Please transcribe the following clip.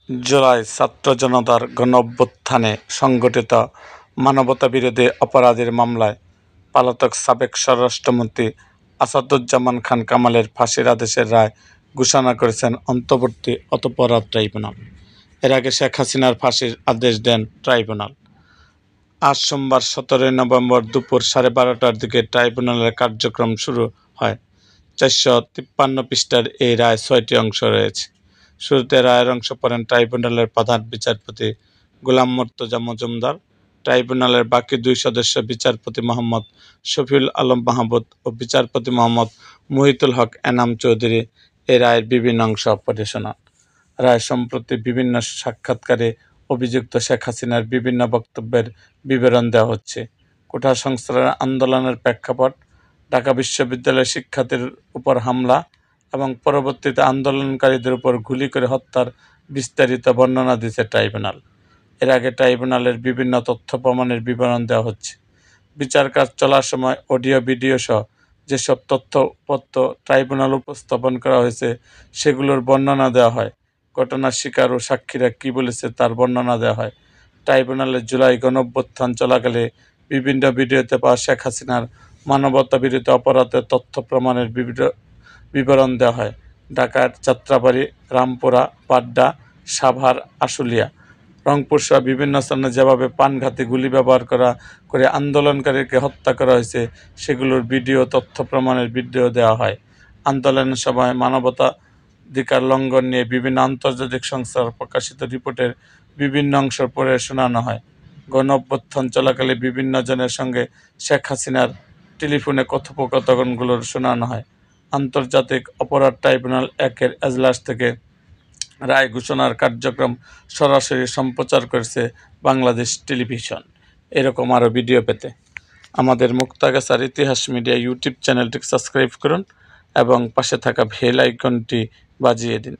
জুলাই ছাত্র জনতার গণঅভ্যুত্থানে সংঘটিত মানবতাবিরোধী অপরাধের মামলায় পলাতক সাবেক স্বরাষ্ট্রমন্ত্রী আসাদুজ্জামান খান কামালের ফাঁসির আদেশের রায় ঘোষণা করেছেন অন্তর্বর্তী অপরাধ ট্রাইব্যুনাল। এর আগে শেখ হাসিনার ফাঁসির আদেশ দেন ট্রাইব্যুনাল। আজ সোমবার 17 নভেম্বর দুপুর 12:30টার দিকে ট্রাইব্যুনালের কার্যক্রম শুরু হয়। 453 পৃষ্ঠার এই রায় 6টি অংশ রয়েছে। শুরুতে রায়ের অংশ পড়েন ট্রাইব্যুনালের প্রধান বিচারপতি গোলাম মুর্তজা মজুমদার। ট্রাইব্যুনালের বাকি দুই সদস্য বিচারপতি মোহাম্মদ শফিউল আলম মাহমুদ ও বিচারপতি মোহাম্মদ মুহিতুল হক এনাম চৌধুরী এই রায়ের বিভিন্ন অংশ পড়ে শোনান। রায় সম্প্রতি বিভিন্ন সাক্ষাৎকারে অভিযুক্ত শেখ হাসিনার বিভিন্ন বক্তব্যের বিবরণ দেওয়া হচ্ছে। কোটা সংস্কার আন্দোলনের প্রেক্ষাপট, ঢাকা বিশ্ববিদ্যালয়ের শিক্ষার্থীর উপর হামলা এবং পরবর্তীতে আন্দোলনকারীদের উপর গুলি করে হত্যার বিস্তারিত বর্ণনা দিয়েছে ট্রাইব্যুনাল। এর আগে ট্রাইব্যুনালের বিভিন্ন তথ্য প্রমাণের বিবরণ দেওয়া হচ্ছে। বিচার কাজ চলার সময় অডিও ভিডিও সহ যেসব তথ্যপত্র ট্রাইব্যুনাল উপস্থাপন করা হয়েছে সেগুলোর বর্ণনা দেওয়া হয়। ঘটনার শিকার ও সাক্ষীরা কী বলেছে তার বর্ণনা দেওয়া হয়। ট্রাইব্যুনালের জুলাই গণঅভ্যুত্থান চলাকালে বিভিন্ন ভিডিওতে পাওয়া শেখ হাসিনার মানবতাবিরোধী অপরাধের তথ্য প্রমাণের বিবরণ দেওয়া হয়। ঢাকার যাত্রাবাড়ি, রামপুরা, পাড্ডা, সাভার, আশুলিয়া, রংপুর সহ বিভিন্ন স্থানে যেভাবে প্রাণঘাতী গুলি ব্যবহার করে আন্দোলনকারীকে হত্যা করা হয়েছে সেগুলোর ভিডিও তথ্য প্রমাণের ভিডিও দেওয়া হয়। আন্দোলনের সময় মানবাধিকার লঙ্ঘন নিয়ে বিভিন্ন আন্তর্জাতিক সংস্থার প্রকাশিত রিপোর্টের বিভিন্ন অংশ পড়ে শোনানো হয়। গণঅভ্যুত্থান চলাকালে বিভিন্ন জনের সঙ্গে শেখ হাসিনার টেলিফোনে কথোপকথনগুলো শোনানো হয়। আন্তর্জাতিক অপরাধ ট্রাইব্যুনাল 1-এর এজলাস থেকে রায় ঘোষণার কার্যক্রম সরাসরি সম্প্রচার করেছে বাংলাদেশ টেলিভিশন। এরকম আরও ভিডিও পেতে আমাদের মুক্তাগাছার ইতিহাস মিডিয়া ইউটিউব চ্যানেলটিকে সাবস্ক্রাইব করুন এবং পাশে থাকা বেল আইকনটি বাজিয়ে দিন।